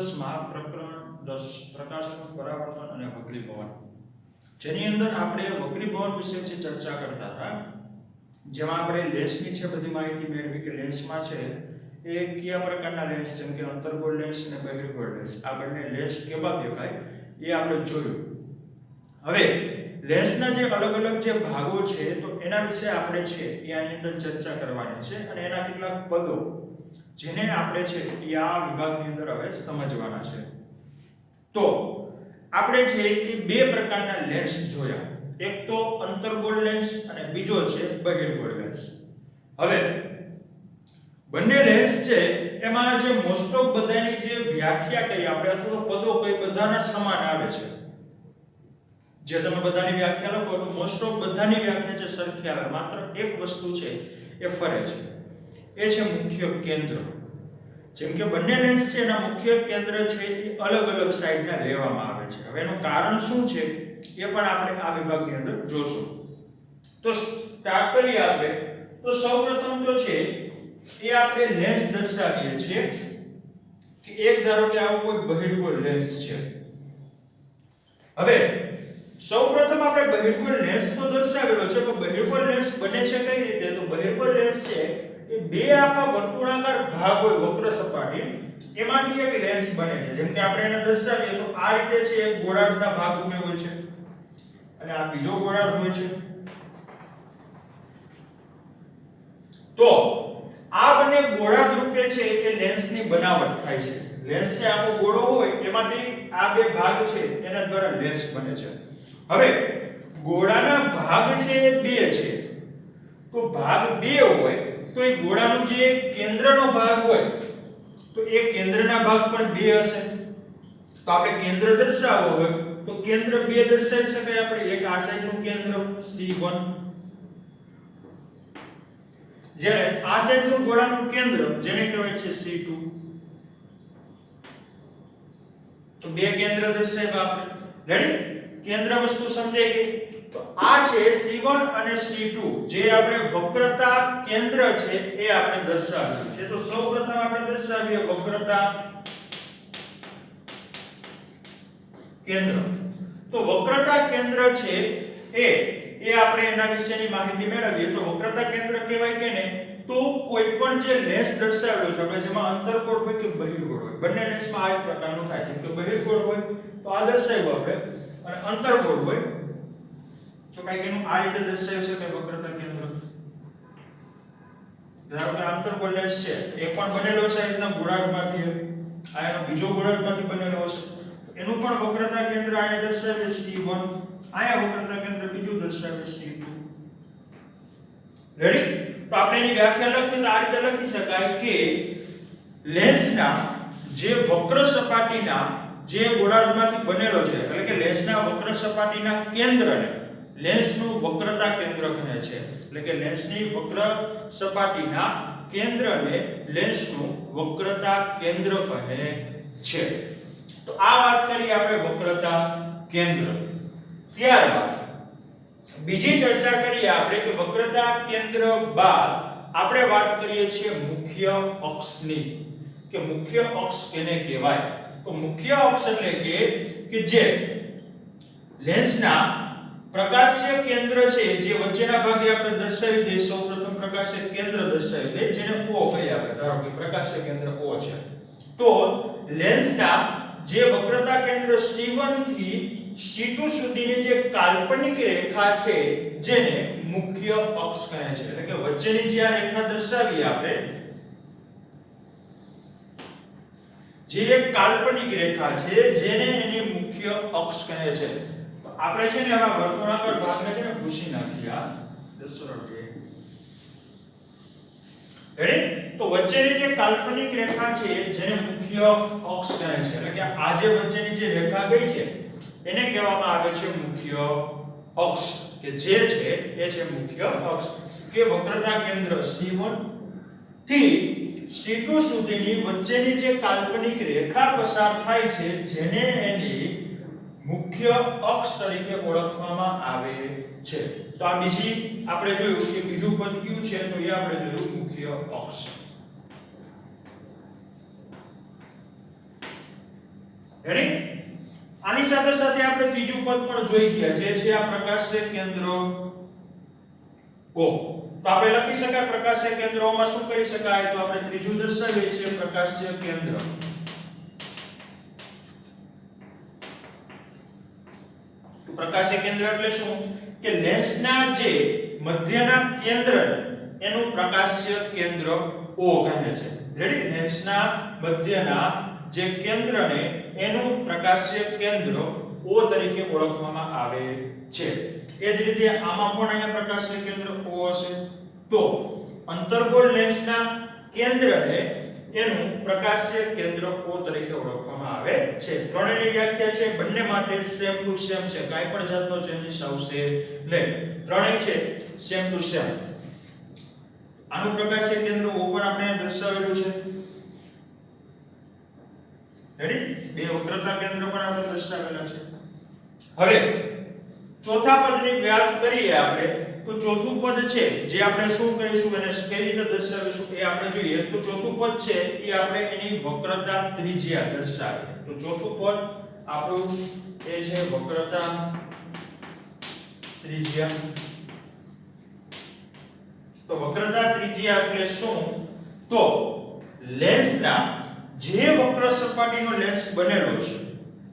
10 માં પ્રકરણ 10 પ્રકાશનું પરાવર્તન અને વક્રીભવન, જેની અંદર આપણે વક્રીભવન વિશે ચર્ચા કરતા હતા, જેમાં આપણે લેન્સની છે બધી માહિતી મેળવી કે લેન્સમાં છે એ કયા પ્રકારના લેન્સ, જેમ કે અંતર્ગોળ લેન્સ અને બહિર્ગોળ લેન્સ, આ બંને લેન્સ કેવા દેખાય એ આપણે જોયું. હવે લેન્સના જે અલગ અલગ જે ભાગો છે તો એના વિશે આપણે છે એ આની અંદર ચર્ચા કરવાની છે અને એના કેટલાક પદો જેને આપણે છે એ આ વિભાગની અંદર હવે સમજવાના છે. તો આપણે છે એ બે પ્રકારના લેન્સ જોયા, એક તો અંતર્ગોળ લેન્સ અને બીજો છે બહિર્ગોળ લેન્સ. હવે બંને લેન્સ છે એમાં જે મોસ્ટ ઓફ બધાની જે વ્યાખ્યા કઈ આપણે અથવા પદો કઈ બધાના સમાન આવે છે. જે તમે બધાની વ્યાખ્યા લખો તો મોસ્ટ ઓફ બધાની વ્યાખ્યા છે સરખી આવે, માત્ર એક વસ્તુ છે એ ફરે છે, એ છે મુખ્ય કેન્દ્ર. જેમ કે બંને લેન્સ છે એના મુખ્ય કેન્દ્ર છે એ અલગ અલગ સાઈડના લેવામાં આવે છે. હવે એનું કારણ શું છે એ પણ આપણે આ વિભાગની અંદર જોશું. તો સ્ટાર્ટ કરીએ આપણે. તો સૌપ્રથમ તો છે એ આપણે લેન્સ દર્શાવીએ છીએ કે એક ધારો કે આવો કોઈ બહિર્ગોળ લેન્સ છે. હવે સૌપ્રથમ આપણે બહિર્ગોળ લેન્સ તો દર્શાવેલો છે, તો બહિર્ગોળ લેન્સ બને છે કઈ રીતે? તો બહિર્ગોળ લેન્સ છે એ બે આખા વર્તુળાકાર ભાગ હોય વક્ર સપાટી, એમાંથી એક લેન્સ બને છે. જેમ કે આપણે એને દર્શાવીએ તો આ રીતે છે, એક ગોળાર્ધના ભાગ રૂપે હોય છે અને આ બીજો ગોળાર્ધ હોય છે. તો આ બંને ગોળાર્ધ રૂપે છે એ લેન્સની બનાવટ થાય છે. લેન્સ છે આખો ગોળો હોય, એમાંથી આ બે ભાગ છે એના દ્વારા લેન્સ બને છે. હવે ગોળાના ભાગ છે એ બે છે, તો ભાગ બે હોય તો એ ગોળાનો જે કેન્દ્રનો ભાગ હોય તો એ કેન્દ્રના ભાગ પણ બે હશે. તો આપણે કેન્દ્ર દર્શાવવો હોય તો કેન્દ્ર બે દર્શાવી શકાય આપણે. એક આ સાઈડનું કેન્દ્ર C1, જ્યારે આ સાઈડનું ગોળાનું કેન્દ્ર જેને કહેવાય છે C2. તો બે કેન્દ્ર દર્શાવ્યા આપણે. રેડી? કેન્દ્ર વસ્તુ સમજાઈ ગઈ. તો આ છે C1 અને C2 જે આપણે વક્રતા કેન્દ્ર છે એ આપણે દર્શાવ્યું છે. તો સૌપ્રથમ આપણે દર્શાવીએ વક્રતા કેન્દ્ર. તો વક્રતા કેન્દ્ર છે એ આપણે એના વિશેની માહિતી મેળવીએ તો વક્રતા કેન્દ્ર કહેવાય કે ને તો કોઈ પણ જે લેન્સ દર્શાવેલો છે આપણે, જેમાં અંતર્ગોળ હોય કે બહિર્ગોળ હોય, બંને લેન્સમાં આ જ પ્રકારનું થાય. જેમ કે બહિર્ગોળ હોય તો આ દર્શાવ્યું આપણે, અને અંતર્ગોળ હોય તો કઈ એનું આ રીતે દર્શાવી શકાય વક્રતા કેન્દ્ર. ધારો કે અંતર્ગોળ લેન્સ છે એ પણ બનેલો છે એના ગોળાર્ધમાંથી, આ એનો બીજો ગોળાર્ધમાંથી બનેલો છે, એનું પણ વક્રતા કેન્દ્ર અહીંયા દર્શાવે C1, અહીંયા વક્રતા કેન્દ્ર બીજું દર્શાવે C2. રેડી? તો આપણે એની વ્યાખ્યા લખીએ તો આ રીતે લખી શકાય કે લેન્સના જે વક્ર સપાટીના જે ગોળાર્ધમાંથી બનેલો છે, એટલે કે લેન્સના વક્ર સપાટીના કેન્દ્રને લેન્સનું વક્રતા કેન્દ્ર કહે છે. એટલે કે લેન્સની વક્ર સપાટીના કેન્દ્રને લેન્સનું વક્રતા કેન્દ્ર કહે છે. તો આ વાત કરી આપણે વક્રતા કેન્દ્ર. ત્યારબાદ બીજી ચર્ચા કરીએ આપણે કે વક્રતા કેન્દ્ર બાદ આપણે વાત કરીએ છીએ મુખ્ય અક્ષની, કે મુખ્ય અક્ષ કેને કહેવાય? તો મુખ્ય અક્ષ એટલે કે જે લેન્સના પ્રકાશીય કેન્દ્ર છે જે વચ્ચેના ભાગે આપણે દર્શાવી દઈએ. સૌપ્રથમ પ્રકાશીય કેન્દ્ર દર્શાવી દઈએ જેને O કહીએ આપણે. ધારો કે પ્રકાશીય કેન્દ્ર O છે, તો લેન્સના જે વક્રતા કેન્દ્ર C1 થી C2 સુધીની જે કાલ્પનિક રેખા છે જેને મુખ્ય અક્ષ કહે છે. એટલે કે વચ્ચેની જે આ રેખા દર્શાવીએ આપણે, જે એક કાલ્પનિક રેખા છે જેને એની મુખ્ય અક્ષ કહે છે. તો આપણે છે ને આવા વર્તુળાકાર ભાગને છે ને ભૂસી નાખીએ. આ સરળ છે. રેડી? તો વચ્ચેની જે કાલ્પનિક રેખા છે જેને મુખ્ય અક્ષ કહે છે, એટલે કે આ જે વચ્ચેની જે રેખા ગઈ છે એને કહેવામાં આવે છે મુખ્ય અક્ષ, કે જે છે એ છે મુખ્ય અક્ષ. કે વક્રતા કેન્દ્ર C1 થી C2 સુધીની વચ્ચેની જે કાલ્પનિક રેખા પસાર થાય છે જેને એની મુખ્ય અક્ષ તરીકે ઓળખવામાં આવે છે. તો આ બીજી આપણે જોયું કે બીજું પદ કયું છે, તો એ આપણે જોયું મુખ્ય અક્ષ. રેડી? આની સાથે સાથે આપણે ત્રીજું પદ પણ જોઈ ગયા જે છે આ પ્રકાશ્ય કેન્દ્ર O. તો આપણે લખી શકાય પ્રકાશ્ય કેન્દ્રોમાં શું કરી શકાય? તો આપણે ત્રીજું દર્શાવીએ છીએ પ્રકાશ્ય કેન્દ્ર. તો પ્રકાશ્ય કેન્દ્ર એટલે શું? કે લેન્સના જે મધ્યના કેન્દ્ર એનું પ્રકાશ્ય કેન્દ્ર O કહે છે. રેડી? લેન્સના મધ્યના જે કેન્દ્રને એનું પ્રકાશ્ય કેન્દ્ર O તરીકે ઓળખવામાં આવે છે. એ જ રીતે આમાં પણ અહીંયા પ્રકાશ્ય કેન્દ્ર O હશે. તો અંતર્ગોળ લેન્સના કેન્દ્રને એનું પ્રકાશ્ય કેન્દ્ર O તરીકે ઓળખવામાં આવે છે. ત્રણેયની વ્યાખ્યા છે બંને માટે સેમ ટુ સેમ છે. કાઈ પણ જાતનો ચેન્જીસ આવશે નહીં. ત્રણેય છે સેમ ટુ સેમ. આનું પ્રકાશ્ય કેન્દ્ર O પણ આપણે દર્શાવેલું છે. રેડી? બે વક્રતા કેન્દ્ર પણ આપણે દર્શાવેલા છે. હવે ચોથા પદની વ્યાખ્યા કરીએ આપણે. તો ચોથું પદ છે જે આપણે શું કરીશું એને કઈ રીતે દર્શાવીશું એ આપણે જોઈએ. તો ચોથું પદ છે એ આપણે એની વક્રતા ત્રિજ્યા દર્શાવીએ. તો ચોથું પદ આપણું એ છે વક્રતા ત્રિજ્યા. તો વક્રતા ત્રિજ્યા એટલે શું? તો લેન્સના જે વક્ર સપાટીનો લેન્સ બનેલો છે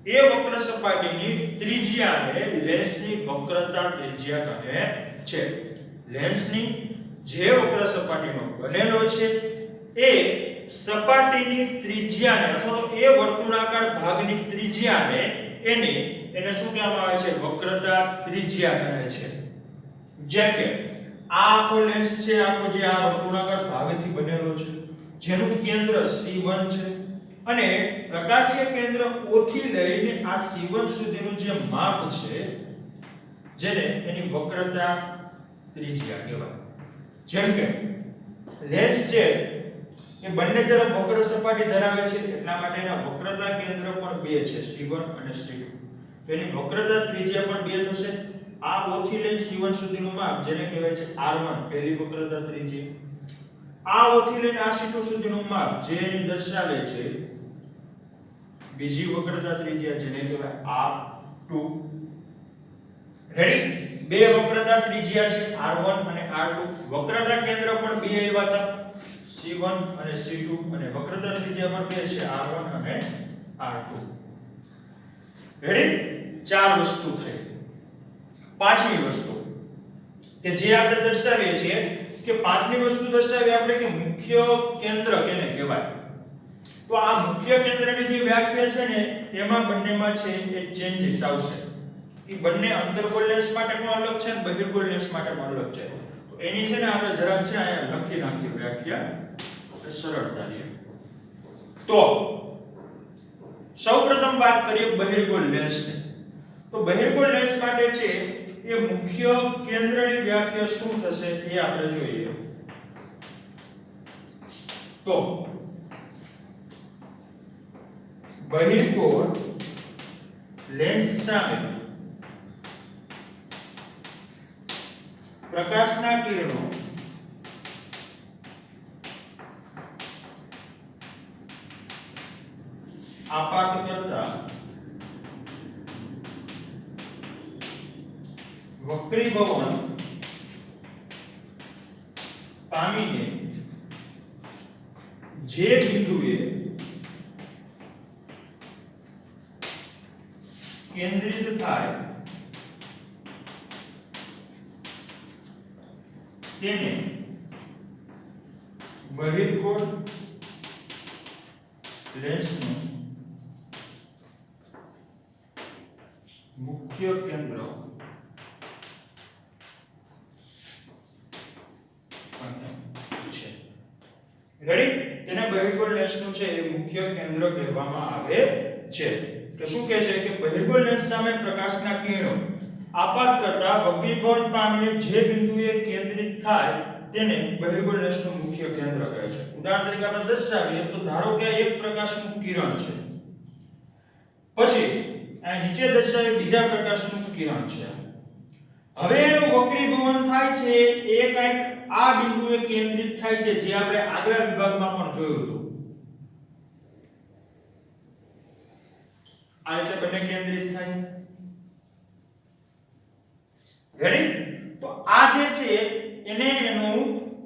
એ વક્ર સપાટીની ત્રિજ્યાને લેન્સની વક્રતા ત્રિજ્યા કહે છે. લેન્સની જે વક્ર સપાટીનો બનેલો છે એ સપાટીની ત્રિજ્યાને અથવા એ વર્તુળાકાર ભાગની ત્રિજ્યાને એને શું કહેવામાં આવે છે? વક્રતા ત્રિજ્યા કહે છે. જેમ કે આ આખો લેન્સ છે, આખો જે આ વર્તુળાકાર ભાગથી બનેલો છે જેનું કેન્દ્ર C1 છે અને પ્રકાશીય કેન્દ્ર O થી લઈને આ C1 સુધીનું જે માપ છે જેને એની વક્રતા ત્રિજ્યા કહેવાય. જેમ કે લેન્સ છે એ બંને તરફ વક્ર સપાટી ધરાવે છે એટલા માટે એના વક્રતા કેન્દ્ર પણ બે છે C1 અને C2. તો એની વક્રતા ત્રિજ્યા પણ બે થશે. આ O થી લઈને C1 સુધીનું માપ જેને કહેવાય છે R1 પહેલી વક્રતા ત્રિજ્યા. આ O થી લઈને આ C2 સુધીનું માપ જે એને દર્શાવે છે બીજી વક્રતા ત્રિજ્યા જેને કહેવાય R2. રેડી? બે વક્રતા ત્રિજ્યા છે R1 અને R2. વક્રતા કેન્દ્ર પણ બે આવ્યા હતા C1 અને C2 અને વક્રતા ત્રિજ્યા પણ બે છે R1 અને R2. રેડી? ચાર વસ્તુ થઈ. પાંચમી વસ્તુ કે જે આપણે દર્શાવીએ છીએ કે પાંચમી વસ્તુ દર્શાવી આપણે કે મુખ્ય કેન્દ્ર કેને કહેવાય. તો આ મુખ્ય કેન્દ્રની જે વ્યાખ્યા છે ને એમાં બંનેમાં છે એ ચેન્જીસ આવશે. કે બંને અંતર્ગોળ લેન્સ માટે પણ અલગ છે અને બહિર્ગોળ લેન્સ માટે પણ અલગ છે. તો એની છે ને આપણે જરાક છે અહીંયા લખી નાખીએ વ્યાખ્યા સરળતા રહે. તો સૌપ્રથમ વાત કરીએ બહિર્ગોળ લેન્સની. તો બહિર્ગોળ લેન્સ માટે છે એ મુખ્ય કેન્દ્રની વ્યાખ્યા શું થશે એ આપણે જોઈએ. તો બહિર્ગોળ લેન્સ સામે પ્રકાશના કિરણો આપાત કરતા વક્રીભવન પામીને જે બિંદુએ કેન્દ્રિત થાય તેને બહિર્ગોળ લેન્સનું મુખ્ય કેન્દ્ર છે. રેડી? તેને બહિર્ગોળ લેન્સનું છે એ મુખ્ય કેન્દ્ર કહેવામાં આવે છે. તો શું કહે છે કે બહિર્ગોળ લેન્સ સામે પ્રકાશના કિરણો આપાત કરતા વક્રીભવન પામીને જે બિંદુએ કેન્દ્રિત થાય તેને બહિર્ગોળ લેન્સનું મુખ્ય કેન્દ્ર કહે છે. ઉદાહરણ તરીકે આપણે દર્શાવીએ તો ધારો કે એક પ્રકાશનું કિરણ છે, પછી આ નીચે દર્શાવે બીજા પ્રકાશનું કિરણ છે. હવે એનું વક્રીભવન થાય છે એ કંઈક આ બિંદુએ કેન્દ્રિત થાય છે જે આપણે આગલા વિભાગમાં પણ જોયું હતું. આ રીતે બંને કેન્દ્રિત થાય. રેડી? તો આ જે છે એને એનું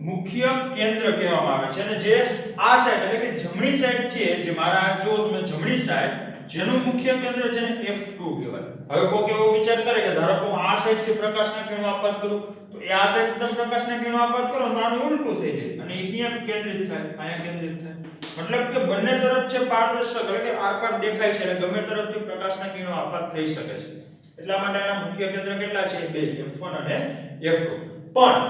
મુખ્ય કેન્દ્ર કહેવામાં આવે છે. અને જે આ સાઈડ એટલે કે જમણી સાઈડ છે, જે મારા જો તમે જમણી સાઈડ જેનું મુખ્ય કેન્દ્ર છે ને F2 કહેવાય. હવે કોઈ એવો વિચાર કરે કે ધારો કે આ સાઈડ થી પ્રકાશના કિરણો આપાત કરું તો એ આ સાઈડ થી પ્રકાશના કિરણો આપાત કરો તો આનું ઉલટું થઈ જાય અને એ ક્યાં કેન્દ્રિત થાય? અહીંયા કેન્દ્રિત થાય. મતલબ કે બંને તરફ છે પારદર્શક એટલે કે આરપાર દેખાય છે એટલે ગમે તરફથી પ્રકાશના કિરણો આપાત થઈ શકે છે. એટલા માટે આના મુખ્ય કેન્દ્ર કેટલા છે? બે, F1 અને F2. પણ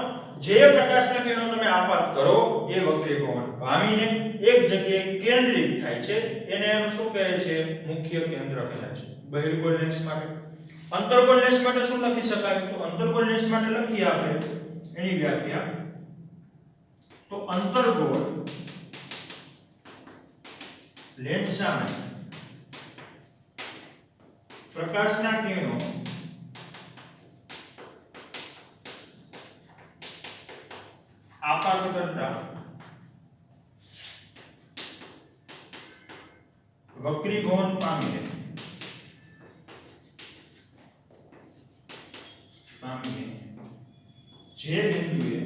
જે પ્રકાશના કિરણો તમે આપાત કરો એ વક્રીભવન પામીને એક જગ્યાએ કેન્દ્રિત થાય છે એને એનું શું કહે છે? મુખ્ય કેન્દ્ર કહે છે. બહિર્ગોળ લેન્સ માટે. અંતર્ગોળ લેન્સ માટે શું લખી શકાય? તો અંતર્ગોળ લેન્સ માટે લખીએ આપણે એની વ્યાખ્યા. તો અંતર્ગોળ લેન્સ સામે પ્રકાશના કિરણો આપાત કરતા વક્રીભવન પામીને જે બિંદુએ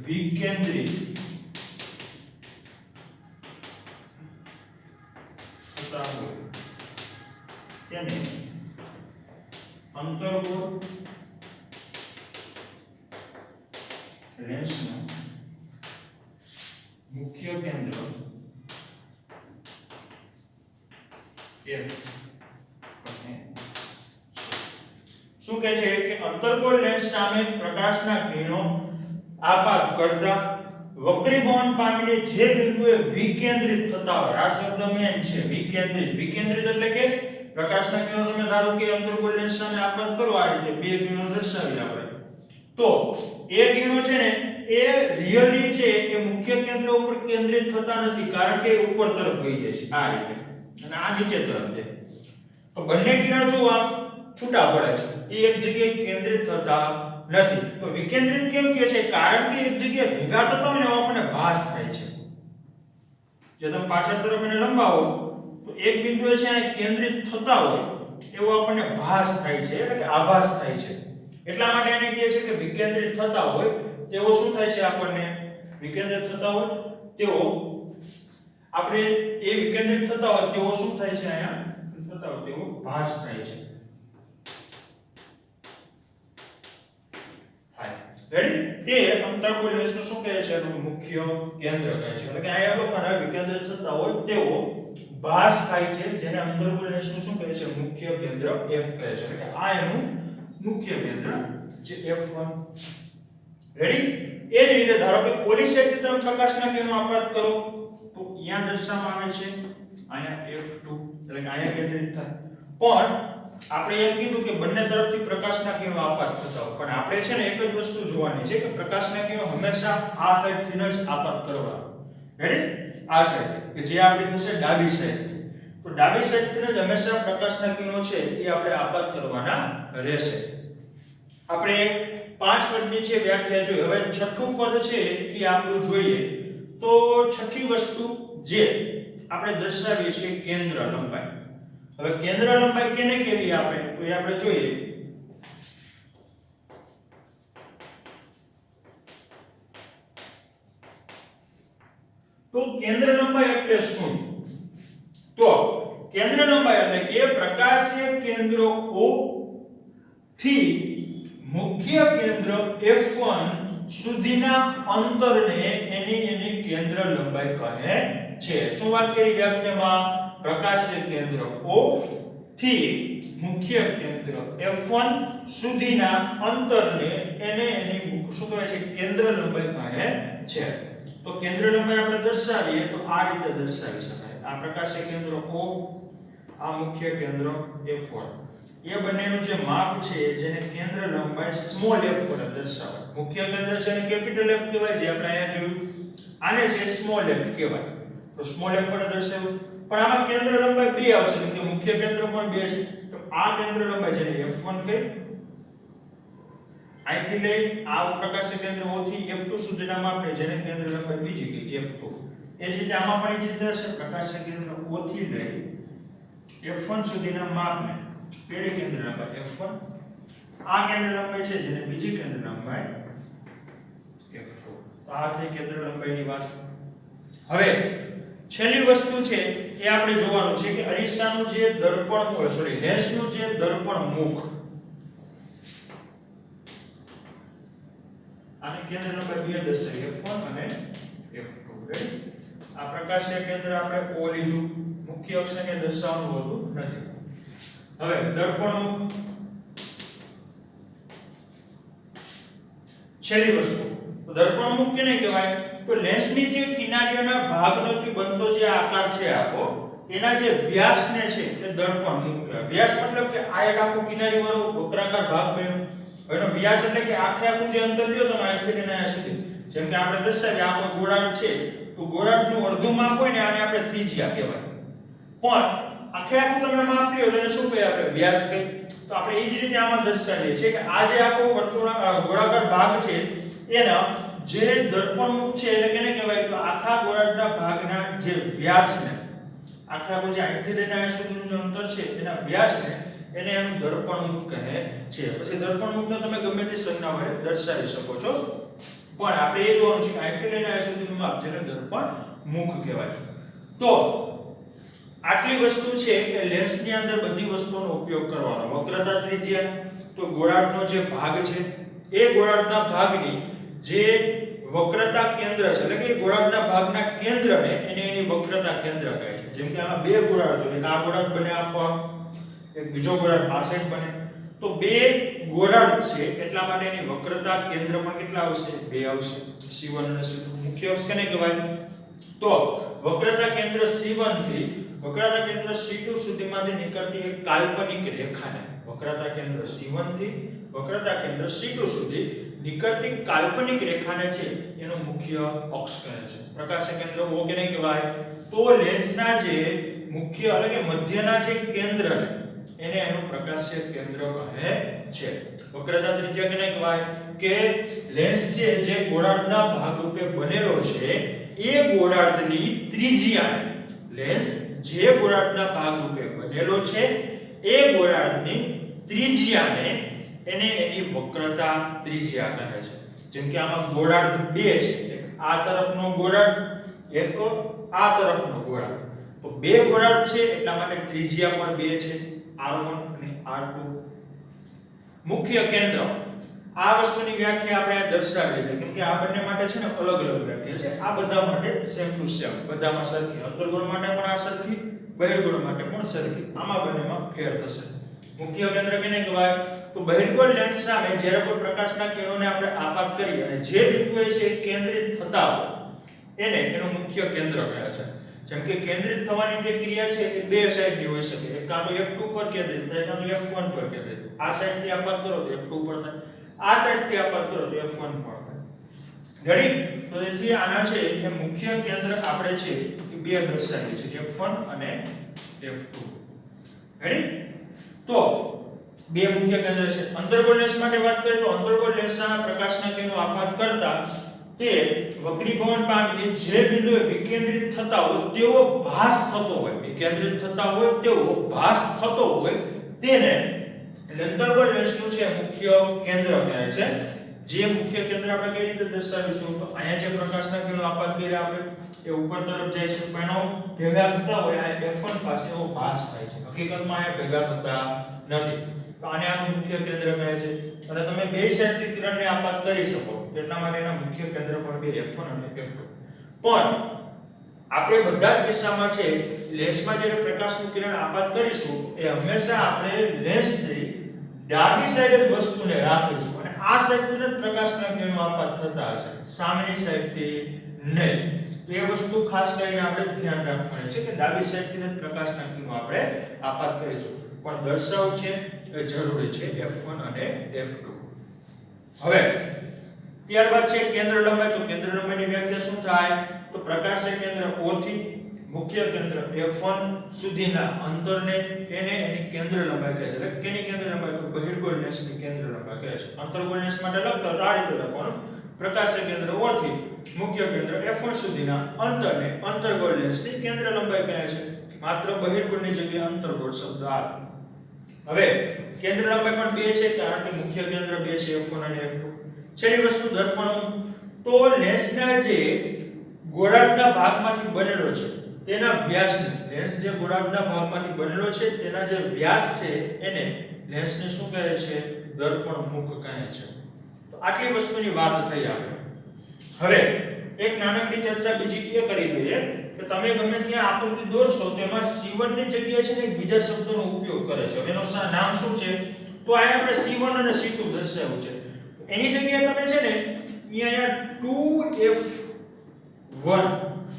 વિકેન્દ્રિત થતા હોય તેને અંતર્ગોળ લેન્સનું મુખ્ય કેન્દ્ર F શું કહે છે કે અંતર્ગોળ લેન્સ સામે પ્રકાશના કિરણો આપાત કરતા વક્રીભવન પામીને જે બિંદુએ વિકેન્દ્રિત થતા હોય, આ શબ્દ મેન છે વિકેન્દ્રિત. વિકેન્દ્રિત એટલે કે પ્રકાશના કિરણો તમે ધારો કે અંતર્ગોળ લેન્સ સામે આપાત કરો આ રીતે બે કિરણો દર્શાવી આપણે તો એ કિરણો છે ને એ રિયલી છે એ મુખ્ય કેન્દ્ર ઉપર કેન્દ્રિત થતા નથી કારણ કે ઉપર તરફ વહી જાય છે આ રીતે અને આ નીચે તરફ છે. તો બંને કિરણ જો આ છૂટા પડે છે એ એક જગ્યાએ કેન્દ્રિત થતા નથી. તો વિકેન્દ્રિત કેમ કહે છે? કારણ કે એક જગ્યાએ ભેગા થતા હોય ને આપણને ભાસ થાય છે. જો તમે પાછળ તરફ એને લંબાવો તો એક બિંદુએ છે કેન્દ્રિત થતા હોય એવો આપણને ભાસ થાય છે એટલે કે આભાસ થાય છે. એટલા માટે એને કહે છે કે વિકેન્દ્રિત થતા હોય તેવો શું થાય છે? આપણને વિકેન્દ્રિત થતા હોય તેવો આપણે એ વિકેન્દ્રિત થતા હોય તેવો શું થાય છે? અહીંયા થતા હોય તેવો ભાસ થાય છે. રેડી? તે અંતર્ગોળ લેન્સનું શું કહે છે? એનું મુખ્ય કેન્દ્ર કહે છે. એટલે કે અહીંયા લોકોના વિકેન્દ્રિત થતા હોય તેવો ભાસ થાય છે જેને અંતર્ગોળ લેન્સનું શું કહે છે? મુખ્ય કેન્દ્ર F કહે છે. એટલે કે આ એનું મુખ્ય કેન્દ્ર જે F1. રેડી? એ જ રીતે ધારો કે ઓલી સાઈડ થી તમે પ્રકાશના કિરણો આપાત કરો તો અહીંયા દર્શાવવામાં આવે છે અહીંયા F2 એટલે કે અહીંયા કેન્દ્રિત થાય. પણ આપણે એમ કીધું કે બંને તરફથી પ્રકાશના કિરણો આપાત થતા હોય પણ આપણે છે ને એક જ વસ્તુ જોવાની છે કે પ્રકાશના કિરણો હંમેશા આ સાઈડ થી જ આપાત કરવા. રેડી? આ સાઈડ કે જે આપણી થશે ડાબી સાઈડ. તો ડાબી સાઈડ થી જ હંમેશા પ્રકાશના કિરણો છે એ આપણે આપાત કરવાના રહેશે. આપણે 5 પદની છે વ્યાખ્યા જોઈ. હવે છઠ્ઠું પદ છે એ આપણું જોઈએ તો છઠ્ઠી વસ્તુ જે આપણે દર્શાવીએ છીએ કેન્દ્ર લંબાઈ. હવે કેન્દ્ર લંબાઈ કેને કહેવી આપણે તો એ આપણે જોઈએ. તો કેન્દ્ર લંબાઈ એટલે શું? તો કેન્દ્ર લંબાઈ એટલે કે પ્રકાશીય કેન્દ્ર O થી મુખ્ય કેન્દ્ર F1 સુધીના અંતરને એની કેન્દ્ર લંબાઈ કહે છે. શું વાત કરી વ્યાખ્યામાં? પ્રકાશીય કેન્દ્ર O થી મુખ્ય કેન્દ્ર F1 સુધીના અંતરને એની શું કહે છે? કેન્દ્ર લંબાઈ કહે છે. તો કેન્દ્ર લંબાઈ આપણે દર્શાવીએ તો આ રીતે દર્શાવી શકાય. આ પ્રકાશીય કેન્દ્ર O, આ મુખ્ય કેન્દ્ર F1. એ બંનેનું જે માપ છે જેને કેન્દ્ર લંબાઈ સ્મોલ f વડે દર્શાવાય. મુખ્ય કેન્દ્ર છે એને કેપિટલ F કહેવાય છે આપણે અહીંયા જોયું. આને છે સ્મોલ f કહેવાય. તો સ્મોલ f વડે દર્શાવ્યું. પણ આમાં કેન્દ્ર લંબાઈ 2 આવશે કેમ કે મુખ્ય કેન્દ્ર પણ 2 છે. તો આ કેન્દ્ર લંબાઈ જેને f1 કહે અહીંથી લઈ આ પ્રકાશીય કેન્દ્ર O થી f2 સુધીના માપને જેને કેન્દ્ર લંબાઈ બીજી કહી f2. એ જ રીતે આમાં પણ એ જ રીતે હશે, પ્રકાશીય કેન્દ્ર O થી લઈ F1 સુધીના માપને પેલી કેન્દ્ર લંબાઈ F1, આ કેન્દ્ર લંબાઈ છે જેને બીજી કેન્દ્ર લંબાઈ F2. તો આ થઈ કેન્દ્ર લંબાઈની વાત. હવે છેલ્લી વસ્તુ છે એ આપણે જોવાનું છે કે અરીસાનું જે દર્પણ લેન્સનું જે દર્પણ મુખ, આની કેન્દ્ર લંબાઈ 2 દર્શાવી F1 અને F2. રેડી? આ પ્રકાશીય કેન્દ્ર આપણે O લીધું, મુખ્ય અક્ષને કે દર્શાવવાનું હોતું નથી. હવે દર્પણ મુખ, છેલ્લી વસ્તુ તો દર્પણ મુખ કેને કહેવાય? તો લેન્સની જે કિનારીઓના ભાગનોથી બનતો જે આકાર છે આખો, એના જે વ્યાસને છે એ દર્પણ મુખ કહેવાય. વ્યાસ મતલબ કે આ એક આખો કિનારી વાળો વક્રાકાર ભાગ બન્યો. એનો વ્યાસ એટલે કે આખું જે અંતર લ્યો તમે અહીંથી લઈને અહીંયા સુધી, જેમ કે આપણે દર્શાવીએ આ કોઈ ગોળાર્ધ છે તો ગોળાર્ધનું અડધું માપ હોય ને આને આપણે ત્રિજ્યા કહેવાય. પણ આખું તમે માપ લ્યો તો એને શું કહીએ આપણે? વ્યાસ કહીએ. તો આપણે એ જ રીતે આમાં દર્શાવીએ છીએ કે આ જે આખો ગોળાકાર ભાગ છે એના જે દર્પણ મુખ છે એટલે કેને કહેવાય? તો આખા ગોળાર્ધના ભાગના જે વ્યાસને, આખું જે અહીંથી લઈને અહીંયા સુધીનું જે અંતર છે એના વ્યાસને એને એનું દર્પણ મુખ કહે છે. પછી દર્પણ મુખને તમે ગમે તે સંજ્ઞા વડે દર્શાવી શકો છો, પણ આપણે એ જોવાનું છે કે અહીંથી લઈને અહીંયા સુધીનું માપ જેને દર્પણ મુખ કહેવાય. તો આટલી વસ્તુ છે કે લેન્સની અંદર બધી વસ્તુઓનો ઉપયોગ કરવાનો. વક્રતા ત્રિજ્યા, તો ગોળાર્ધનો જે ભાગ છે એ ગોળાર્ધના ભાગની જે વક્રતા કેન્દ્ર છે એટલે કે ગોળાર્ધના ભાગના કેન્દ્રને એને એની વક્રતા કેન્દ્ર કહે છે. જેમ કે આમાં બે ગોળાર્ધો, એક આ ગોળાર્ધ બને આખો, એક બીજો ગોળાર્ધ આ સાઈડ બને, તો બે ગોળાર્ધ છે એટલા માટે એની વક્રતા કેન્દ્ર પણ કેટલા આવશે? 2 આવશે. C1 અને C2 મુખ્ય અક્ષ કેને કહેવાય? તો વક્રતા કેન્દ્ર C1 થી વક્રતા કેન્દ્ર C2 સુધીમાંથી નીકળતી એક કાલ્પનિક રેખાને, વક્રતા કેન્દ્ર C1 થી વક્રતા કેન્દ્ર C2 સુધી નીકળતી કાલ્પનિક રેખાને છે એનો મુખ્ય અક્ષ કહે છે. પ્રકાશીય કેન્દ્ર O કેને કહેવાય? તો લેન્સના જે મુખ્ય એટલે કે મધ્યના જે કેન્દ્રને એને એનું પ્રકાશીય કેન્દ્ર કહે છે. વક્રતા ત્રિજ્યા કેને કહેવાય? કે લેન્સ છે જે ગોળાર્ધના ભાગરૂપે બનેલો છે એ ગોળાર્ધની ત્રિજ્યાને, લેન્સ જે ગોળાર્ધના ભાગરૂપે બનેલો છે એ ગોળાર્ધની ત્રિજ્યાને એને એની વક્રતા ત્રિજ્યા કહે છે. જેમ કે આમાં ગોળાર્ધ 2 છે, એક આ તરફનો ગોળાર્ધ, એક આ તરફનો ગોળાર્ધ. તો બે ગોળાર્ધ છે એટલા માટે ત્રિજ્યા પણ 2 છે, R1 અને R2. મુખ્ય કેન્દ્ર, આ વસ્તુની વ્યાખ્યા આપણે દર્શાવીએ છીએ કેમ કે આ બંને માટે છે ને અલગ અલગ વ્યાખ્યા છે. આ બધા માટે સેમ ટુ સેમ, બધામાં સરખી. અંતર્ગોળ માટે પણ આ સરખી, બહિર્ગોળ માટે પણ સરખી. આમાં બંનેમાં ફેર થશે. મુખ્ય કેન્દ્ર કેને કહેવાય? તો બહિર્ગોળ લેન્સ સામે જ્યારે કોઈ પ્રકાશના કિરણોને આપણે આપાત કરીએ અને જે બિંદુએ છે કેન્દ્રિત થતા હોય એને એનું મુખ્ય કેન્દ્ર કહે છે. જેમ કે કેન્દ્રિત થવાની જે ક્રિયા છે એ બે સાઈડની હોઈ શકે. એક કાં તો F2 પર કેન્દ્રિત થાય, કાં તો F1 પર કેન્દ્રિત. આ સાઈડથી આપાત કરો તો F2 પર થાય, આ સાઈડથી આપાત કરો તો F1 પર થાય. રેડી? તો તેથી આના છે એ મુખ્ય કેન્દ્ર આપણે છે એ બે દર્શાવીએ છીએ, F1 અને F2. રેડી? તો બે મુખ્ય કેન્દ્ર છે. અંતર્ગોળ લેન્સ માટે વાત કરીએ તો અંતર્ગોળ લેન્સના પ્રકાશના કિરણો આપાત કરતા તે વક્રીભવન પામીને જે બિંદુએ વિકેન્દ્રિત થતા હોય તેવો ભાસ થતો હોય, વિકેન્દ્રિત થતા હોય તેવો ભાસ થતો હોય તેને અંતર્ગોળ લેન્સનું છે મુખ્ય કેન્દ્ર કહે છે. જે મુખ્ય કેન્દ્ર આપણે કઈ રીતે દર્શાવીશું? તો અહીંયા જે પ્રકાશના કિરણો આપાત કર્યા આપણે એ ઉપર તરફ જાય છે, પણ એનો ભેગા થતા હોય આ F1 પાસે એવો ભાસ થાય છે. હકીકતમાં આ ભેગા થતા નથી. તો આને આ મુખ્ય કેન્દ્ર કહે છે. અને તમે બે સાઈડથી કિરણને આપાત કરી શકો એટલા માટે એના મુખ્ય કેન્દ્ર પણ બે F1 અને F2. પણ આપણે બધા જ કિસ્સામાં છે લેન્સમાં જ્યારે પ્રકાશનું કિરણ આપાત કરીશું એ હંમેશા આપણે લેન્સની ડાબી સાઈડે વસ્તુને રાખીશું અને આ સાઈડથી જ પ્રકાશના કિરણો આપાત થતા હશે, સામેની સાઈડથી નહીં. તો એ વસ્તુ ખાસ કરીને આપણે ધ્યાન રાખવાની છે કે ડાબી સાઈડથી જ પ્રકાશના કિરણો આપણે આપાત કરીશું. પણ દર્શાવ છે એ જરૂરી છે F1 અને F2. હવે ત્યારબાદ છે કેન્દ્ર લંબાઈ. તો કેન્દ્ર લંબાઈની વ્યાખ્યા શું થાય? તો પ્રકાશીય કેન્દ્ર O થી મુખ્ય કેન્દ્ર F1 સુધીના અંતરને એને એની કેન્દ્ર લંબાઈ કહે છે. કેની કેન્દ્ર લંબાઈ? તો બહિર્ગોળ લેન્સની કેન્દ્ર લંબાઈ કહે છે. અંતર્ગોળ લેન્સ માટે લખતો તો આ રીતે લખવાનું પ્રકાશીય કેન્દ્ર O થી મુખ્ય કેન્દ્ર F1 સુધીના અંતરને અંતર્ગોળ લેન્સની કેન્દ્ર લંબાઈ કહે છે. માત્ર બહિર્ગોળની જગ્યાએ અંતર્ગોળ શબ્દ આવે. હવે કેન્દ્ર લંબાઈ પણ 2 છે કારણ કે મુખ્ય કેન્દ્ર 2 છે F1 અને F2. છેલ્લી વસ્તુ દર્પણ. તો લેન્સના જે ગોળાર્ધના ભાગમાંથી બનેલો છે તેના વ્યાસને, લેન્સ જે ગોળાર્ધના ભાગમાંથી બનેલો છે તેના જે વ્યાસ છે એને લેન્સને શું કહે છે? દર્પણ મુખ કહે છે. તો આટલી વસ્તુની વાત થઈ આપણે. હવે એક નાનકડી ચર્ચા બીજી એ કરી દઈએ કે તમે ગમે ત્યાં આકૃતિ દોરશો તેમાં C1 ની જગ્યાએ છે ને એક બીજા શબ્દનો ઉપયોગ કરે છે. એનું નામ શું છે? તો અહીંયા આપણે C1 અને C2 દર્શાવ્યું છે. એની જગ્યાએ તમે છે ને અહીંયા 2F1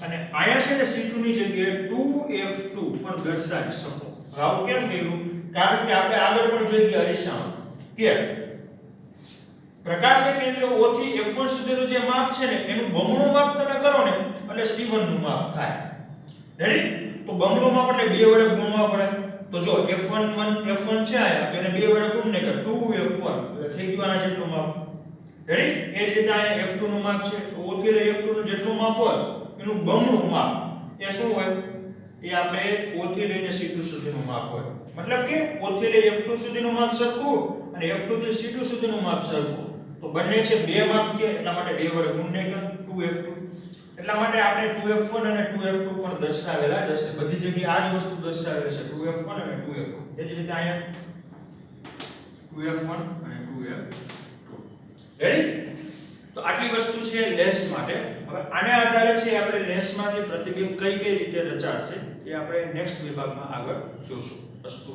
અને અહીંયા છે ને C2 ની જગ્યાએ 2F2 પણ દર્શાવી શકો. આવું કેમ કર્યું? કારણ કે આપણે આગળ પણ જોઈ ગયા અરીસામાં કે પ્રકાશીય કેન્દ્ર O થી F1 સુધીનું જે માપ છે ને એનું બમણું માપ તમે કરો ને એટલે C1 નું માપ થાય. રેડી? તો બમણું માપ એટલે 2 વડે ગુણવા પડે. તો જો F1 છે આયા તો એને 2 વડે ગુણને કે 2F1 એટલે થઈ ગયું આના જેટલું માપ. રેડી? એ જ રીતે આયા F2 નું માપ છે. તો O થી લઈ F2 નું જેટલું માપ હોય એનું બમણું માપ એ શું હોય? એ આપણે O થી લઈને C2 સુધીનું માપ હોય. મતલબ કે O થી લઈ F2 સુધીનું માપ સરખું અને F2 થી C2 સુધીનું માપ સરખું. તો બંને છે બે માપ કે એટલા માટે 2 વડે ગુણને કે 2F2. એટલા માટે આપણે 2F1 અને 2F2 પણ દર્શાવેલા જ હશે. બધી જગ્યાએ આ જ વસ્તુ દર્શાવેલી છે 2F1 અને 2F2. એ જ રીતે અહીંયા 2F1 અને 2F2. રેડી? તો આટલી વસ્તુ છે લેન્સ માટે. હવે આને આધારે છે આપણે લેન્સમાંથી પ્રતિબિંબ કઈ રીતે રચાશે એ આપણે નેક્સ્ટ વિભાગમાં આગળ જોશું. અસ્તુ.